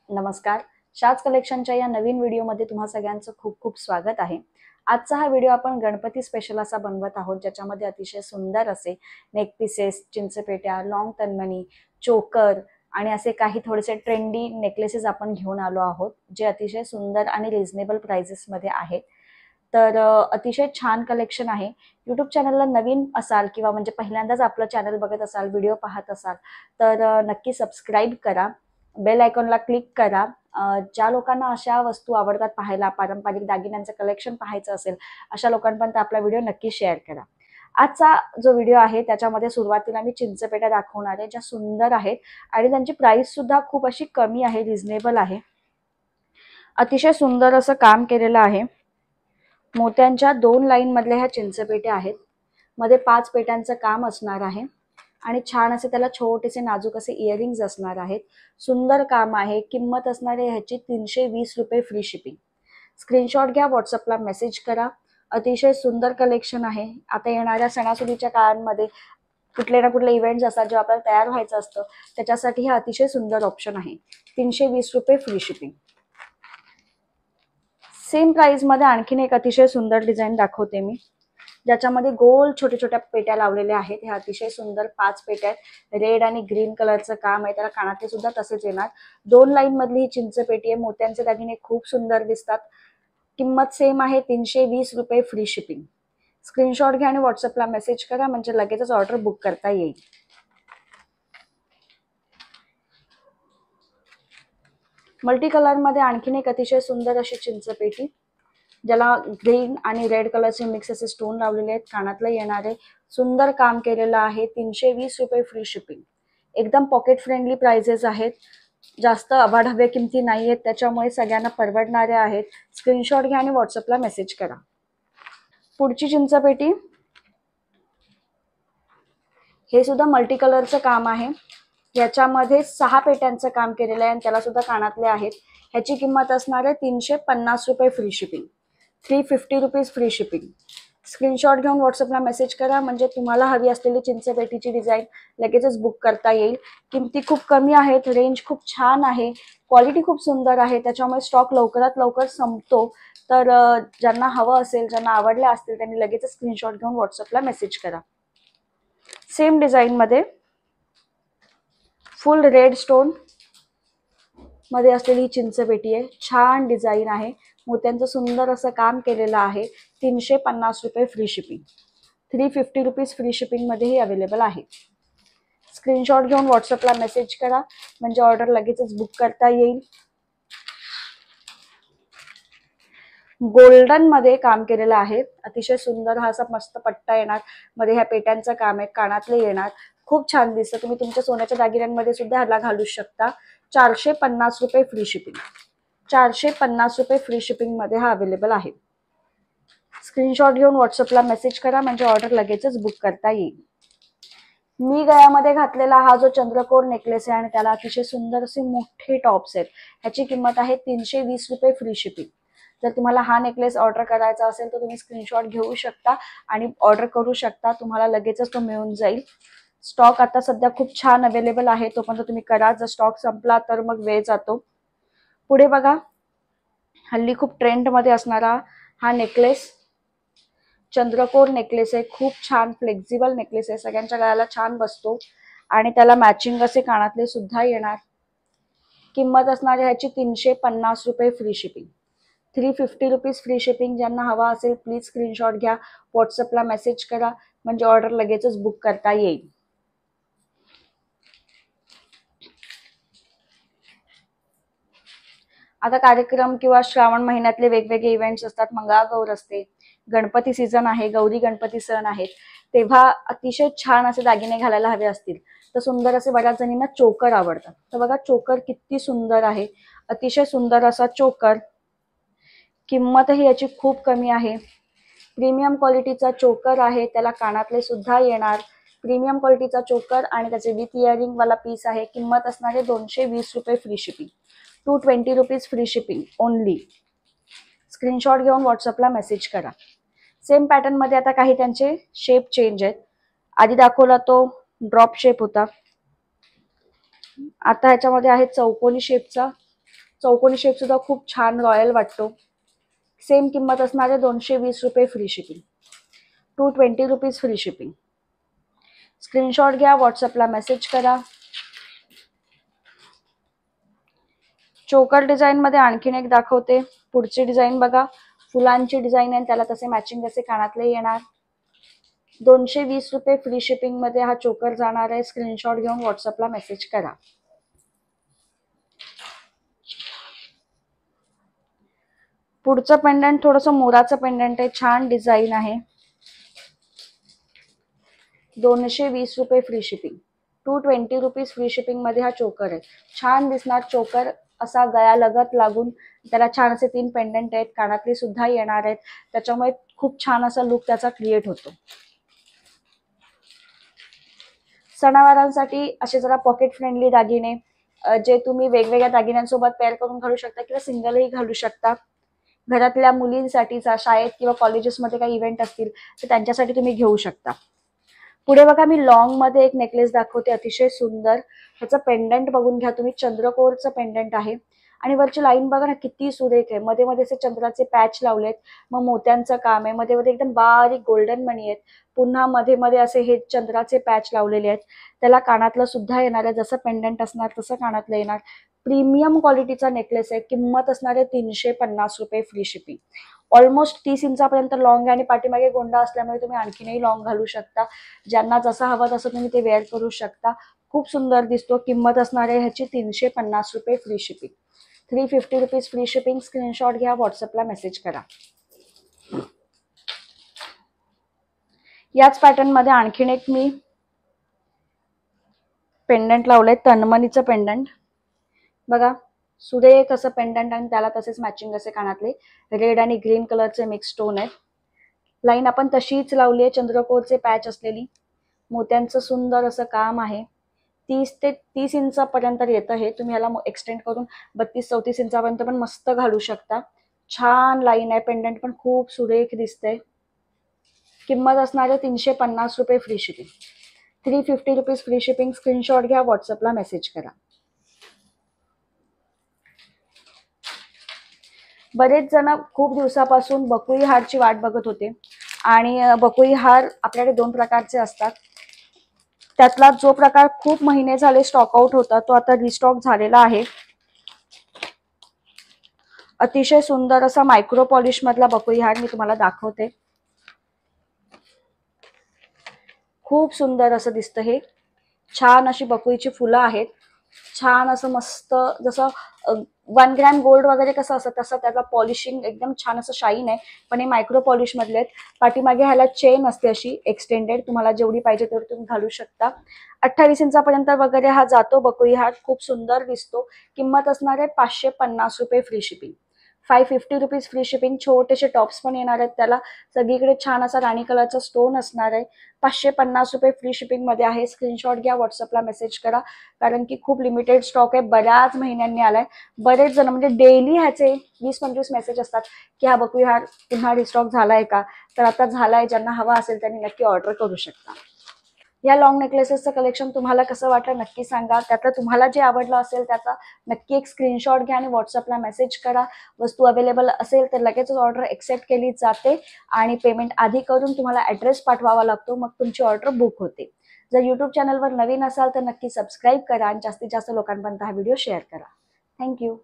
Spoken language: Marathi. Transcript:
नमस्कार. शाज कलेक्शनच्या या नवीन व्हिडिओमध्ये तुम्हा सगळ्यांचं खूप खूप स्वागत आहे. आजचा हा व्हिडिओ आपण गणपती स्पेशल असा बनवत आहोत, ज्याच्यामध्ये अतिशय सुंदर असे नेक पीसेस, चिंचपेट्या, लॉंग तन्मणी, चोकर आणि असे काही थोडेसे ट्रेंडी नेकलेसेस आपण घेऊन आलो आहोत, जे अतिशय सुंदर आणि रिझनेबल प्राइसेसमध्ये आहेत. तर अतिशय छान कलेक्शन आहे. यूट्यूब चॅनलला नवीन असाल किंवा म्हणजे पहिल्यांदाच आपलं चॅनल बघत असाल, व्हिडिओ पाहत असाल, तर नक्की सबस्क्राईब करा, बेल आयकॉनला क्लिक करा. ज्या लोकांना अशा वस्तू आवडतात पाहायला, पारंपरिक दागिन्यांचं कलेक्शन पाहायचं असेल, अशा लोकांपर्यंत आपला व्हिडिओ नक्की शेअर करा. आजचा जो व्हिडिओ आहे त्याच्यामध्ये सुरुवातीला मी चिंचपेट्या दाखवणार आहे, ज्या सुंदर आहेत आणि त्यांची प्राइस सुद्धा खूप अशी कमी आहे, रिझनेबल आहे. अतिशय सुंदर असं काम केलेलं आहे. मोत्यांच्या 2 लाईन मधल्या ह्या चिंचपेट्या आहेत. मध्ये 5 पेट्यांचं काम असणार आहे आणि छान असे त्याला छोटेसे नाजूक असे इयरिंग्स असणार आहेत. सुंदर काम आहे. किंमत असणार आहे ह्याची 320 रुपये फ्री शिपिंग. स्क्रीनशॉट घ्या, व्हॉट्सअपला मेसेज करा. अतिशय सुंदर कलेक्शन आहे. आता येणाऱ्या सणासुदीच्या काळांमध्ये कुठले ना कुठले इव्हेंट्स असतात, जेव्हा आपल्याला तयार व्हायचं असतं, त्याच्यासाठी हा अतिशय सुंदर ऑप्शन आहे. 320 रुपये फ्री शिपिंग. सेम प्राइस मध्ये आणखीन एक अतिशय सुंदर डिझाईन दाखवते मी, ज्याच्यामध्ये गोल छोट्या छोट्या पेट्या लावलेल्या आहेत. ह्या अतिशय सुंदर 5 पेट्या आहेत. रेड आणि ग्रीन कलरचं काम आहे. त्याला कानातले सुद्धा तसेच येणार. 2 लाईन मधली ही चिंचपेटी आहे. मोत्यांचे दागिने खूप सुंदर दिसतात. किंमत सेम आहे, 320 रुपये फ्री शिपिंग. स्क्रीनशॉट घ्या आणि व्हॉट्सअपला मेसेज करा, म्हणजे लगेचच ऑर्डर बुक करता येईल. मल्टी कलर मध्ये आणखीन एक अतिशय सुंदर अशी चिंचपेटी, ज्याला ग्रीन आणि रेड कलरचे मिक्स असे स्टोन लावलेले आहेत. कानातले येणारे सुंदर काम केलेलं आहे. 320 रुपये फ्री शिपिंग. एकदम पॉकेट फ्रेंडली प्राइसेस आहेत. जास्त अवाढव्य किमती नाही आहेत, त्याच्यामुळे सगळ्यांना परवडणाऱ्या आहेत. स्क्रीनशॉट घ्या आणि व्हॉट्सअपला मेसेज करा. पुढची चिंचपेटी, हे सुद्धा मल्टी कलरचं काम आहे. याच्यामध्ये 6 पेट्यांचं काम केलेलं आहे आणि त्याला सुद्धा कानातले आहेत. ह्याची किंमत असणार आहे 350 रुपये free shipping. 350 rupees free shipping. Screenshot घेऊन व्हॉट्सअपला मेसेज करा, म्हणजे तुम्हाला हवी असलेली चिंचपेटीची डिझाईन लगेचच बुक करता येईल. किमती खूप कमी आहेत, रेंज खूप छान आहे, क्वालिटी खूप सुंदर आहे, त्याच्यामुळे स्टॉक लवकरात लवकर संपतो. तर ज्यांना हवं असेल, ज्यांना आवडल्या असतील, त्यांनी लगेचच स्क्रीनशॉट घेऊन व्हॉट्सअपला मेसेज करा. सेम डिझाईन मध्ये फुल रेड स्टोन मध्ये असलेली ही चिंचपेटी आहे. छान डिझाईन आहे. मोत्यांचं सुंदर असं काम केलेलं आहे. 350 रुपये free shipping. 350 rupees free shipping मध्येही अवेलेबल आहे. स्क्रीनशॉट घेऊन व्हॉट्सअपला मेसेज करा, म्हणजे ऑर्डर लगेचच बुक करता येईल. गोल्डन मध्ये काम केलेलं आहे. अतिशय सुंदर हा असा मस्त पट्टा येणार. मध्ये ह्या पेट्यांचं काम आहे. कानातले येणार. खूप छान दिसतं. तुम्ही तुमच्या सोन्याच्या दागिन्यांमध्ये सुद्धा ह्याला घालू शकता. 450 रुपये फ्री शिपिंग. 450 रुपये फ्री शिपिंग मध्ये हा अवेलेबल आहे. स्क्रीनशॉट घेऊन व्हॉट्सअपला मेसेज करा, म्हणजे ऑर्डर लगेचच बुक करता येईल. मी गळ्यामध्ये घातलेला हा जो चंद्रकोर नेकलेस आहे आणि त्याला अतिशय सुंदर असे मोठे टॉप्स आहेत. ह्याची किंमत आहे 320 रुपये फ्री शिपिंग. जर तुम्हाला हा नेकलेस ऑर्डर करायचा असेल तर तुम्ही स्क्रीनशॉट घेऊ शकता आणि ऑर्डर करू शकता. तुम्हाला लगेचच तो मिळून जाईल. स्टॉक आता सध्या खूप छान अवेलेबल आहे, तोपर्यंत तुम्ही करा. जर स्टॉक संपला तर मग वेळ जातो. पुढे बघा, हल्ली खूप ट्रेंड मध्ये असणारा हा नेकलेस, चंद्रकोर नेकलेस आहे. खूप छान फ्लेक्झिबल नेकलेस आहे. सगळ्यांच्या गळ्याला छान बसतो आणि त्याला मॅचिंग असे कानातले सुद्धा येणार. किंमत असणार आहे ह्याची 350 रुपये free shipping. 350 rupees free shipping. ज्यांना हवा असेल प्लीज स्क्रीनशॉट घ्या, व्हॉट्सअपला मेसेज करा, म्हणजे ऑर्डर लगेचच बुक करता येईल. आता कार्यक्रम किंवा श्रावण महिन्यातले वेगवेगळे इव्हेंट्स असतात. मंगळागौर असते, गणपती सीझन आहे, गौरी गणपती सण आहेत, तेव्हा अतिशय छान असे दागिने घालायला हवे असतील तर सुंदर असे बऱ्याच जणींना चोकर आवडतात. तर बघा चोकर किती सुंदर आहे. अतिशय सुंदर असा चोकर. किंमतही याची खूप कमी आहे. प्रीमियम क्वालिटीचा चोकर आहे. त्याला कानातले सुद्धा येणार. प्रीमियम क्वालिटीचा चोकर आणि त्याचे विथ इयरिंग वाला पीस आहे. किंमत असणार आहे 220 रुपये free shipping. 220 rupees free shipping only. Screenshot घेऊन व्हॉट्सअपला मेसेज करा. सेम पॅटर्न मध्ये आता काही त्यांचे शेप चेंज आहेत. आधी दाखवला तो ड्रॉप शेप होता, आता ह्याच्यामध्ये आहे चौकोनी शेपचा चौकोनी शेप सुद्धा खूप छान रॉयल वाटतो. सेम किंमत असणार आहे 220 रुपये free shipping. 220 rupees free shipping. Screenshot घ्या, व्हॉट्सअपला मेसेज करा. चोकर डिझाईन मध्ये आणखीन एक दाखवते. पुढची डिझाईन बघा, फुलांची डिझाईन आहे, त्याला तसे मॅचिंग असे कानातले येणार. 220 रुपये फ्री शिपिंग मध्ये हा चोकर जाणार आहे. स्क्रीनशॉट घेऊन व्हॉट्सअपला मेसेज करा. पुढचं पेंडंट थोडंसं मोराचं पेंडंट आहे, छान डिझाईन आहे. 220 रुपये free shipping. 220 rupees free shipping मध्ये हा चोकर आहे. छान दिसणार चोकर, असा गळा लगत लागून त्याला छान असे 3 पेंडंट आहेत, कानातले सुद्धा येणार आहेत. त्याच्यामुळे खूप छान असा लुक त्याचा क्रिएट होतो. सणावारांसाठी असे जरा पॉकेट फ्रेंडली दागिने, जे तुम्ही वेगवेगळ्या दागिन्यांसोबत पेअर करून घालू शकता किंवा सिंगलही घालू शकता. घरातल्या मुलींसाठीचा, शाळेत किंवा कॉलेजेसमध्ये काही इव्हेंट असतील तर त्यांच्यासाठी तुम्ही घेऊ शकता. पुढे बघा, मी लॉंग मध्ये एक नेकलेस दाखवते, अतिशय सुंदर. ह्याचं पेंडंट बघून घ्या तुम्ही, चंद्रकोरचं पेंडंट आहे. आणि वरची लाईन बघा ना किती सुरेख आहे. मध्ये मध्ये असे चंद्राचे पॅच लावलेत, मग मोत्यांचं काम आहे. मध्ये मध्ये एकदम बारीक गोल्डन मणी आहेत. पुन्हा मध्ये मध्ये असे हे चंद्राचे पॅच लावलेले आहेत. त्याला कानातलं सुद्धा येणार आहे, जसं पेंडंट असणार तसं कानातलं येणार. प्रीमियम क्वालिटीचा नेकलेस आहे. किंमत असणार आहे 350 रुपये फ्री शिपिंग. ऑलमोस्ट 30 इंचापर्यंत लॉंग आहे आणि पाठीमागे गोंडा असल्यामुळे तुम्ही आणखीनही लॉंग घालू शकता. ज्यांना जसं हवं तसं तुम्ही ते वेअर करू शकता. खूप सुंदर दिसतो. किंमत असणार आहे ह्याची 350 रुपये free shipping. 350 rupees free shipping. Screenshot घ्या, व्हॉट्सअपला मेसेज करा. याच पॅटर्न मध्ये आणखीन एक मी पेंडंट लावलंय, तन्मणीचं पेंडंट बघा. सुरेख असं पेंडंट आणि त्याला तसेच मॅचिंग असे कानातले रेड आणि ग्रीन कलरचे मिक्स स्टोन आहेत. लाईन आपण तशीच लावली आहे, चंद्रकोरचे पॅच असलेली. मोत्यांचं सुंदर असं काम आहे. 30 ते 30 इंचापर्यंत येतं हे. तुम्ही याला एक्सटेंड करून 32-34 इंचापर्यंत पण मस्त घालू शकता. छान लाईन आहे. पेंडंट पण खूप सुरेख दिसतंय. किंमत असणार आहे 350 रुपये free shipping. 350 rupees free shipping. Screenshot घ्या, व्हॉट्सअपला मेसेज करा. बरेच जण खूप दिवसापासून बकुळी हारची वाट बघत होते आणि बकुळी हार आपल्याकडे 2 प्रकारचे असतात. त्यातला जो प्रकार खूप महिने झाले स्टॉक आउट होता तो आता रिस्टॉक झालेला आहे. अतिशय सुंदर असा मायक्रो पॉलिश मधला बकुळी हार मी तुम्हाला दाखवते. खूप सुंदर असं दिसतं हे. छान अशी बकुळीची फुलं आहेत. छान असं मस्त, जसं 1 ग्रॅम गोल्ड वगैरे कसं असतं तसं त्याला पॉलिशिंग एकदम छान असं शाईन आहे. पण हे मायक्रो पॉलिश मधले आहेत. पाठीमागे ह्याला चेन असते अशी एक्सटेंडेड, तुम्हाला जेवढी पाहिजे तेवढी तुम्ही घालू शकता. 28 इंचापर्यंत वगैरे हा जातो बकुळी हार. खूप सुंदर दिसतो. किंमत असणार आहे 550 रुपये free shipping. 550 rupees free shipping. छोटेसे टॉप्स पण येणार आहेत त्याला. सगळीकडे छान असा राणी कलरचा स्टोन असणार आहे. 550 रुपये फ्री शिपिंग मध्ये आहे. स्क्रीनशॉट घ्या, व्हॉट्सअपला मेसेज करा, कारण की खूप लिमिटेड स्टॉक आहे. बऱ्याच महिन्यांनी आलाय. बरेच जण म्हणजे डेली ह्याचे 20-25 मेसेज असतात की हा बकुळी हार पुन्हा रिस्टॉक झालाय का. तर आता झालाय. ज्यांना हवा असेल त्यांनी नक्की ऑर्डर करू शकता. या लॉंग नेकलेसेसचं कलेक्शन तुम्हाला कसं वाटलं नक्की सांगा. त्यातलं तुम्हाला जे आवडलं असेल त्याचा नक्की एक स्क्रीनशॉट घ्या आणि व्हॉट्सअपला मेसेज करा. वस्तू अवेलेबल असेल तर लगेचच ऑर्डर एक्सेप्ट केली जाते आणि पेमेंट आधी करून तुम्हाला ॲड्रेस पाठवावा लागतो, मग तुमची ऑर्डर बुक होते. जर यूट्यूब चॅनलवर नवीन असाल तर नक्की सबस्क्राईब करा आणि जास्तीत जास्त लोकांपर्यंत हा व्हिडिओ शेअर करा. थँक्यू.